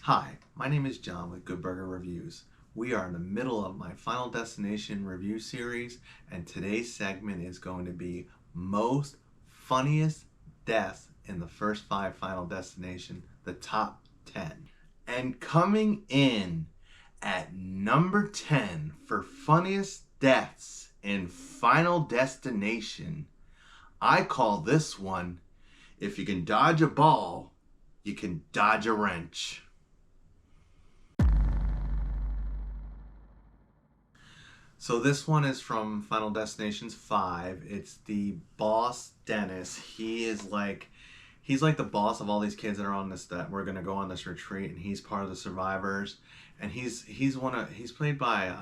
Hi, my name is John with Good Burger Reviews. We are in the middle of my Final Destination review series, and today's segment is going to be most funniest deaths in the first 5 Final Destination, the top 10. And coming in at number 10 for funniest deaths in Final Destination, I call this one, if you can dodge a ball, you can dodge a wrench. So this one is from Final Destinations 5. It's the boss Dennis. He's like the boss of all these kids that are on this that we're gonna go on this retreat, and he's part of the survivors. And he's played by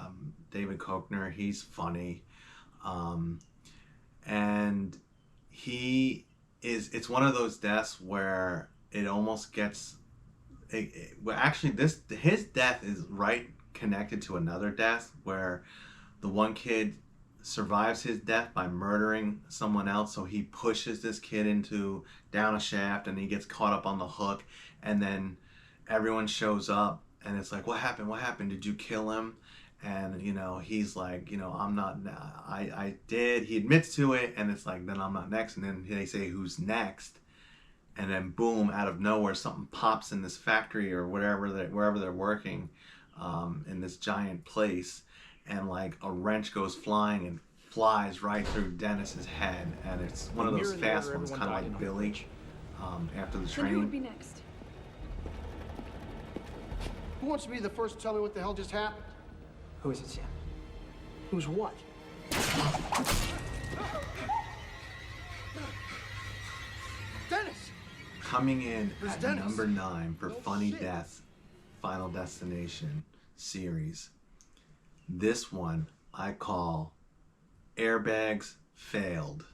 David Koechner. He's funny, um, and it's one of those deaths where it almost gets. Well, actually, his death is right connected to another death where the one kid survives his death by murdering someone else, so he pushes this kid into down a shaft and he gets caught up on the hook, and then everyone shows up and it's like, what happened, did you kill him? And he's like, I'm not, I did, he admits to it, and it's like, then I'm not next. And then they say, who's next? And then boom, out of nowhere something pops in this factory or wherever they're working, in this giant place, and like a wrench goes flying and flies right through Dennis's head, and it's one of those fast ones, kind of like Billy, after the train. Then who would be next? Who wants to be the first to tell me what the hell just happened? Who is it, Sam? Who's what? Dennis! Coming in Who's at Dennis? number 9 for No Funny shit. Deaths Final Destination series. This one I call Airbags Failed.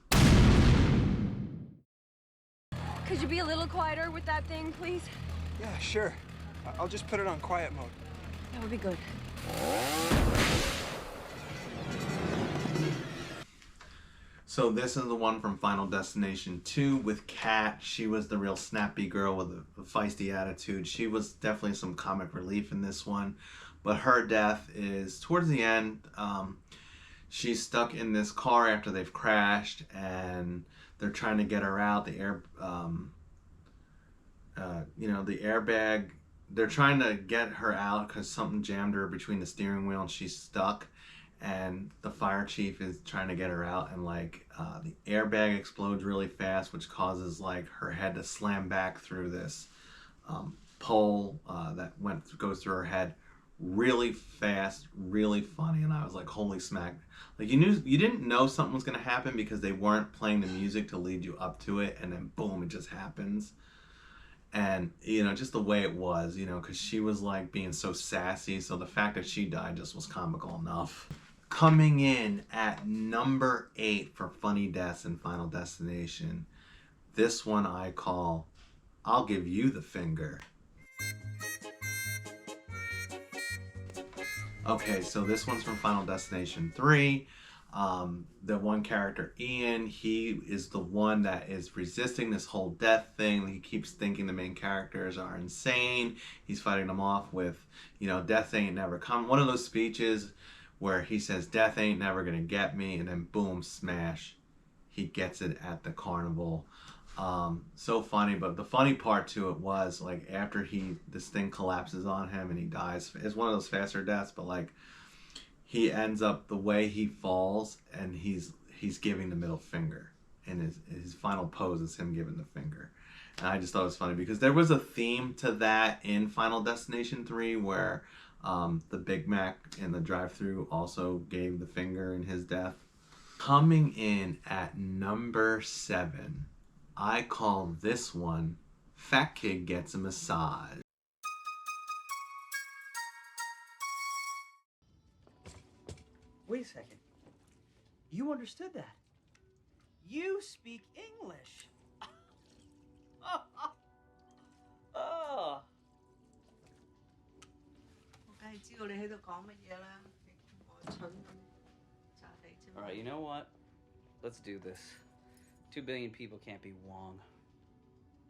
Could you be a little quieter with that thing, please? Yeah, sure. I'll just put it on quiet mode. That would be good. So this is the one from Final Destination 2 with Kat. She was the real snappy girl with a feisty attitude. She was definitely some comic relief in this one. But her death is towards the end. She's stuck in this car after they've crashed, and they're trying to get her out. The airbag. They're trying to get her out because something jammed her between the steering wheel, and she's stuck. And the fire chief is trying to get her out, and the airbag explodes really fast, which causes like her head to slam back through this pole that goes through her head really fast, really funny. And I was like, holy smack. Like, you didn't know something was going to happen because they weren't playing the music to lead you up to it, and then boom, it just happens. And just the way it was, because she was like being so sassy, so the fact that she died just was comical enough. Coming in at number 8 for funny deaths in Final Destination, this one I call I'll Give You the Finger. Okay, so this one's from Final Destination 3. The one character, Ian, he is the one that is resisting this whole death thing. He keeps thinking the main characters are insane. He's fighting them off with, death ain't never come. One of those speeches where he says, death ain't never gonna get me, and then boom, smash. He gets it at the carnival. So funny, but the funny part to it was like after this thing collapses on him and he dies. It's one of those faster deaths, but like he ends up the way he falls, and he's giving the middle finger, and his final pose is him giving the finger. And I just thought it was funny because there was a theme to that in Final Destination 3 where the Big Mac in the drive-thru also gave the finger in his death. Coming in at number 7, I call this one Fat Kid Gets a Massage. Wait a second. You understood that. You speak English. Oh. 我梗係知道你喺度講乜嘢啦，你咁我蠢咁炸地啫嘛。 All right, you know what? Let's do this. 2 billion people can't be Wong.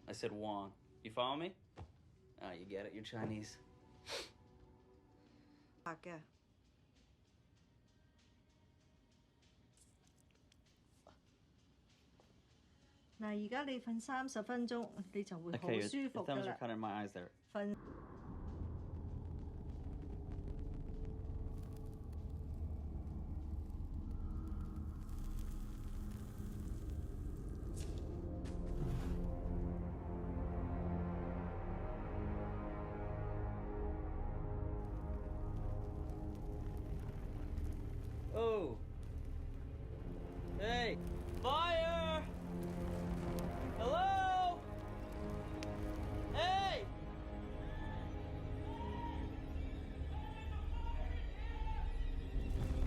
I said Wong. You follow me? Ah, you get it. You're Chinese. 白嘅。嗱，而家你瞓30分鐘，你就會好 Okay, your 舒服㗎 thumbs are 啦。 kind of in my eyes there. 瞓。Oh. Hey. Fire! Hello? Hey!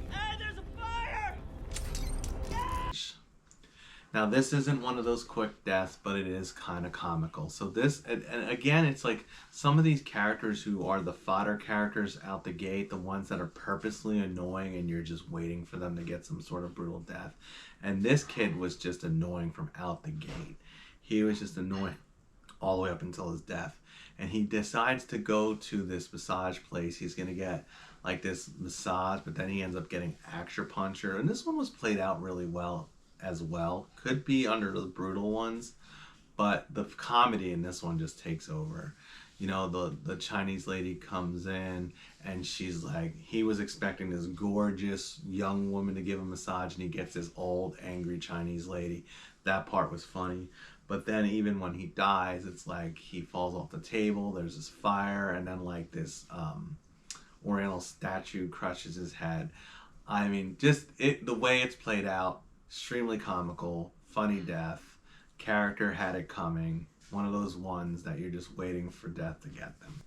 Hey, there's a fire! Now this isn't one of those quick deaths, but it is kind of comical. So this, and again, it's like some of these characters who are the fodder characters out the gate, the ones that are purposely annoying and you're just waiting for them to get some sort of brutal death. And this kid was just annoying from out the gate. He was just annoying all the way up until his death. And he decides to go to this massage place. He's going to get like this massage, but then he ends up getting acupuncture. And this one was played out really well as well. Could be under the brutal ones, but the comedy in this one just takes over. You know, the Chinese lady comes in and she's like, he was expecting this gorgeous young woman to give him a massage and he gets this old angry Chinese lady. That part was funny. But then even when he dies, it's like he falls off the table, there's this fire, and then like this oriental statue crushes his head. I mean, just the way it's played out, extremely comical, funny death, character had it coming, one of those ones that you're just waiting for death to get them.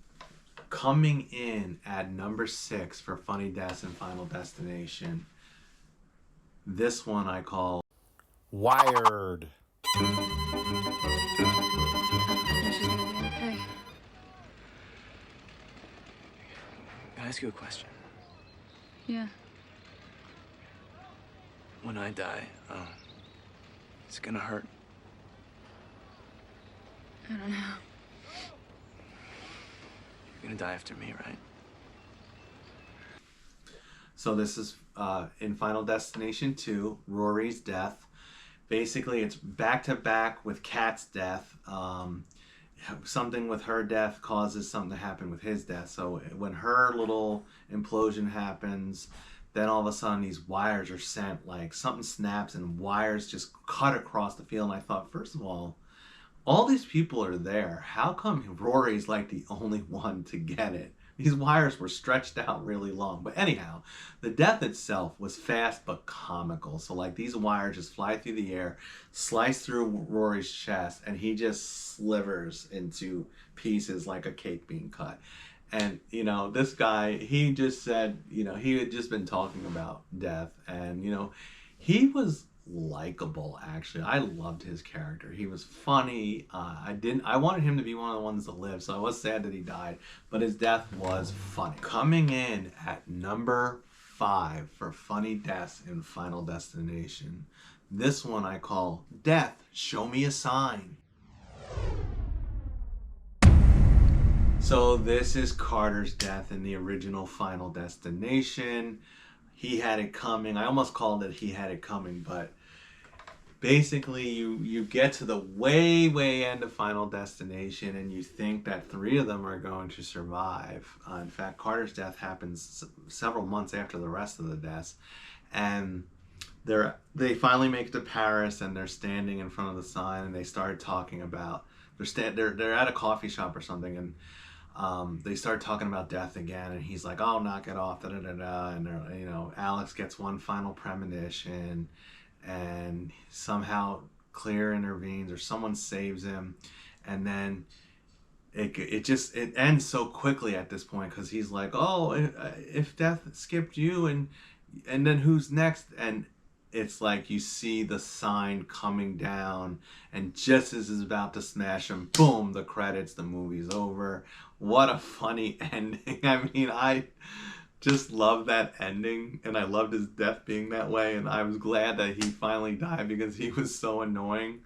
Coming in at number 6 for funny deaths in Final Destination, this one I call Wired. She's gonna be okay. Can I ask you a question? Yeah. When I die, it's gonna hurt. I don't know. You're gonna die after me, right? So this is in Final Destination 2, Rory's death. Basically, it's back to back with Kat's death. Something with her death causes something to happen with his death. So when her little implosion happens, then all of a sudden these wires are sent, like something snaps and wires just cut across the field. And I thought, first of all these people are there. How come Rory's like the only one to get it? These wires were stretched out really long. But anyhow, the death itself was fast but comical. So like these wires just fly through the air, slice through Rory's chest, and he just slivers into pieces like a cake being cut. And, you know, this guy, he just said, you know, he had just been talking about death. And, you know, he was likable, actually. I loved his character. He was funny. I wanted him to be one of the ones to live, so I was sad that he died. But his death was funny. Coming in at number 5 for funny deaths in Final Destination, this one I call Death, Show Me a Sign. So this is Carter's death in the original Final Destination. He had it coming. I almost called it He Had It Coming, but basically you get to the way end of Final Destination and you think that 3 of them are going to survive. In fact, Carter's death happens several months after the rest of the deaths. And they finally make it to Paris and they're standing in front of the sign and they start talking about, they're at a coffee shop or something, and they start talking about death again, and he's like, "Oh, knock it off," and you know, Alex gets one final premonition, and somehow Claire intervenes or someone saves him, and then it ends so quickly at this point because he's like, "Oh, if death skipped you, and then who's next?" And it's like you see the sign coming down, and just as it's about to smash him, boom, the credits, the movie's over. What a funny ending. I mean, I just love that ending, and I loved his death being that way, and I was glad that he finally died because he was so annoying.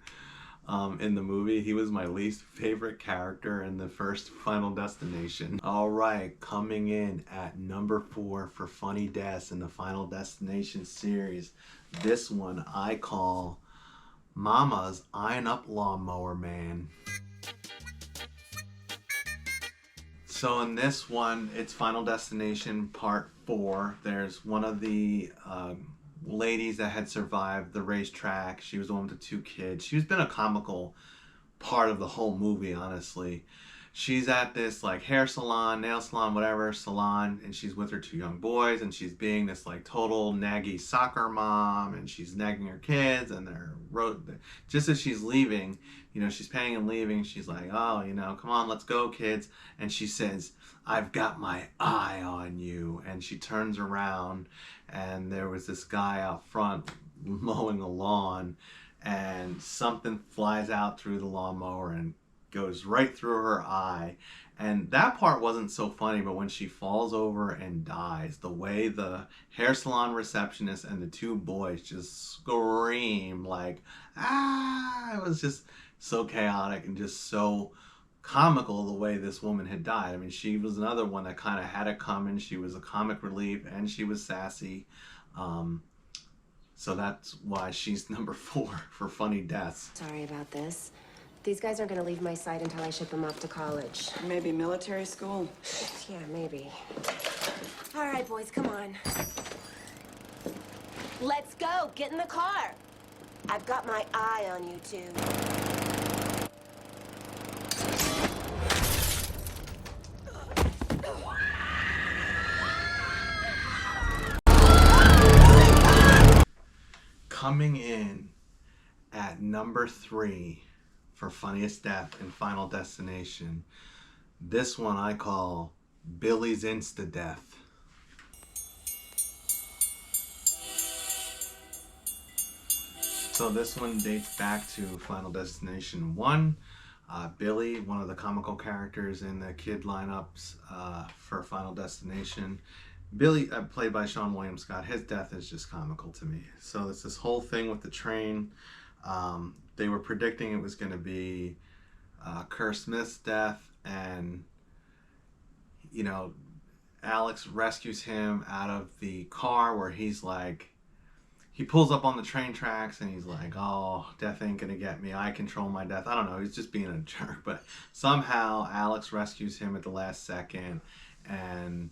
in the movie. He was my least favorite character in the first Final Destination. All right, coming in at number 4 for funny deaths in the Final Destination series. This one I call Mama's Eyeing Up Lawnmower Man. So in this one, it's Final Destination Part 4. There's one of the ladies that had survived the racetrack. She was the one with the 2 kids. She's been a comical part of the whole movie, honestly. She's at this like hair salon, nail salon, whatever salon, and she's with her 2 young boys, and she's being this like total naggy soccer mom, and she's nagging her kids, and just as she's leaving, you know, she's paying and leaving, she's like, oh, you know, come on, let's go, kids. And she says, I've got my eye on you. And she turns around, and there was this guy out front mowing a lawn, and something flies out through the lawnmower and goes right through her eye. And that part wasn't so funny, but when she falls over and dies, the way the hair salon receptionist and the 2 boys just scream like, ah, it was just so chaotic and just so comical the way this woman had died. I mean, she was another one that kind of had it coming. She was a comic relief and she was sassy. So that's why she's number 4 for funny deaths. Sorry about this. These guys aren't gonna leave my side until I ship them off to college. Maybe military school. Yeah, maybe. All right, boys, come on. Let's go. Get in the car. I've got my eye on you two. Coming in at number 3 for funniest death in Final Destination, this one I call Billy's Insta-Death. So this one dates back to Final Destination 1. Billy, one of the comical characters in the kid lineups for Final Destination. Billy, played by Sean William Scott, his death is just comical to me. So it's this whole thing with the train. They were predicting it was going to be Kerr Smith's death, and you know, Alex rescues him out of the car where he's like, he pulls up on the train tracks and he's like, oh, death ain't gonna get me, I control my death. I don't know, he's just being a jerk, but somehow Alex rescues him at the last second, and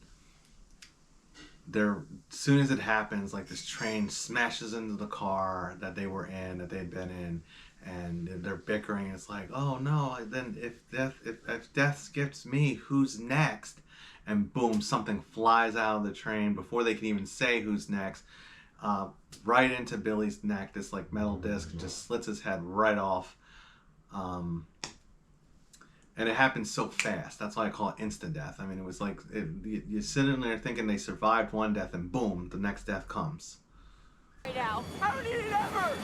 as soon as it happens, like this train smashes into the car that they were in, that they'd been in, and they're bickering. It's like, oh no, then if death skips me, who's next? And boom, something flies out of the train before they can even say who's next, right into Billy's neck. This like metal disc just slits his head right off. And it happened so fast. That's why I call it instant death. I mean, it was like, you're sitting there thinking they survived one death, and boom, the next death comes. Right now. I don't need it ever!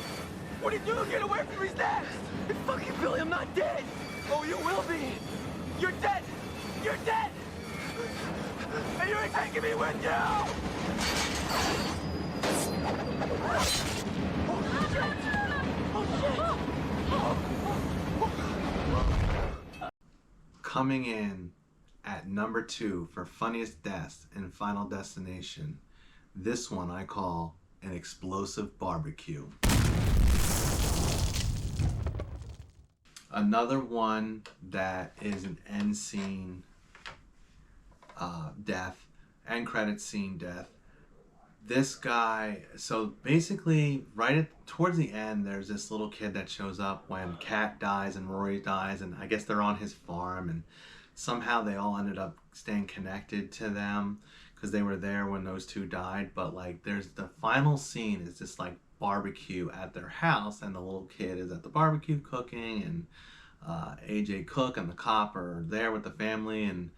What are you doing? Get away from me, next! It's fucking Billy, I'm not dead! Oh, you will be! You're dead! You're dead! And you ain't taking me with you! Coming in at number 2 for funniest deaths in Final Destination, this one I call an explosive barbecue. Another one that is an end scene death, end credit scene death. This guy, so basically towards the end, there's this little kid that shows up when Kat dies and Rory dies, and I guess they're on his farm, and somehow they all ended up staying connected to them because they were there when those 2 died. But like, there's the final scene is this like barbecue at their house, and the little kid is at the barbecue cooking, and AJ Cook and the cop are there with the family, and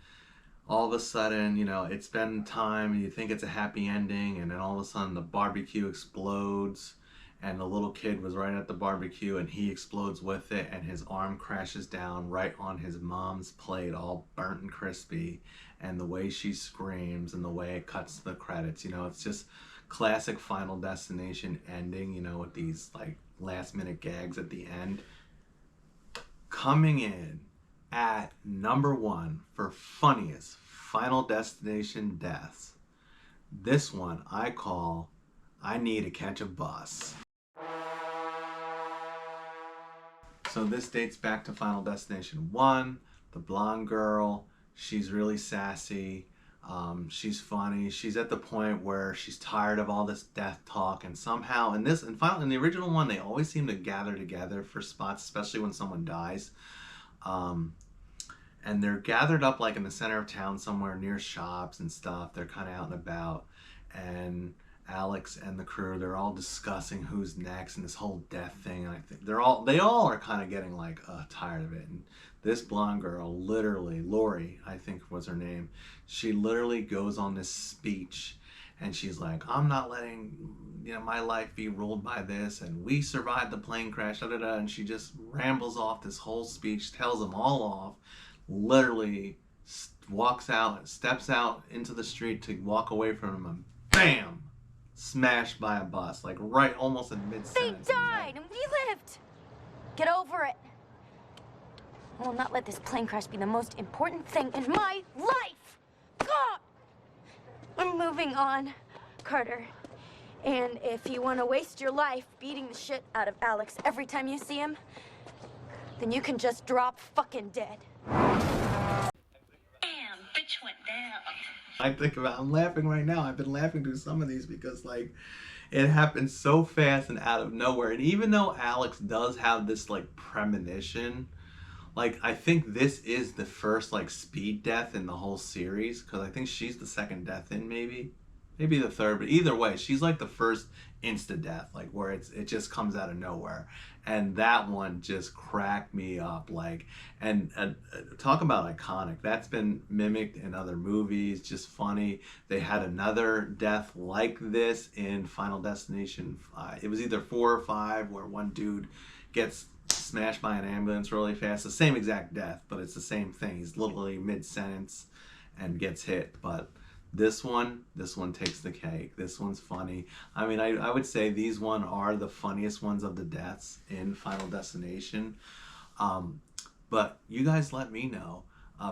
all of a sudden, you know, it's been time and you think it's a happy ending, and then all of a sudden the barbecue explodes, and the little kid was right at the barbecue and he explodes with it, and his arm crashes down right on his mom's plate, all burnt and crispy, and the way she screams and the way it cuts to the credits, you know, it's just classic Final Destination ending, you know, with these like last minute gags at the end. coming in at number 1 for funniest Final Destination deaths. This one I call I Need to Catch a Bus. So this dates back to Final Destination 1. The blonde girl, she's really sassy. She's funny. She's at the point where she's tired of all this death talk, and somehow in the original one, they always seem to gather together for spots, especially when someone dies. And they're gathered up like in the center of town somewhere near shops and stuff. They're kind of out and about, and Alex and the crew, they're all discussing who's next and this whole death thing. And I think they all are kind of getting like tired of it. And this blonde girl, literally, Lori, I think was her name, she literally goes on this speech and she's like, I'm not letting my life be ruled by this, and we survived the plane crash, and she just rambles off this whole speech, tells them all off, literally walks out, steps out into the street to walk away from him, and bam! Smashed by a bus, like right almost in mid-sentence. They died and we lived. Get over it. I will not let this plane crash be the most important thing in my life. God! I'm moving on, Carter. And if you want to waste your life beating the shit out of Alex every time you see him, then you can just drop fucking dead. Damn, bitch went down. I'm laughing right now. I've been laughing through some of these because like it happened so fast and out of nowhere. And even though Alex does have this like premonition, like I think this is the first like speed death in the whole series, because I think she's the second death in, maybe the third, but either way, she's like the first insta death, like where it just comes out of nowhere. And that one just cracked me up, like, and talk about iconic. That's been mimicked in other movies, just funny. They had another death like this in Final Destination 5. It was either 4 or 5, where one dude gets smashed by an ambulance really fast. The same exact death, but it's the same thing. He's literally mid-sentence and gets hit. But this one takes the cake. This one's funny. I mean, I would say these one are the funniest ones of the deaths in Final Destination. But you guys let me know.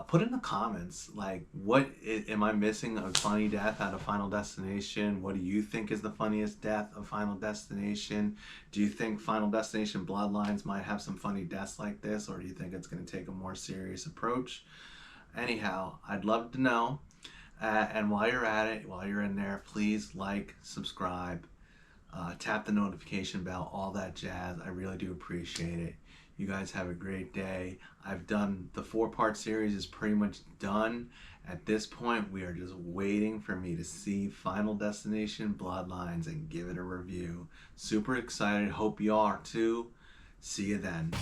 Put in the comments, like, what am I missing a funny death out of Final Destination? What do you think is the funniest death of Final Destination? Do you think Final Destination Bloodlines might have some funny deaths like this, or do you think it's going to take a more serious approach? Anyhow, I'd love to know. And while you're at it, while you're in there, please like, subscribe, tap the notification bell, all that jazz. I really do appreciate it. You guys have a great day. I've done the 4-part series is pretty much done. At this point, we are just waiting for me to see Final Destination Bloodlines and give it a review. Super excited. Hope you are too. See you then.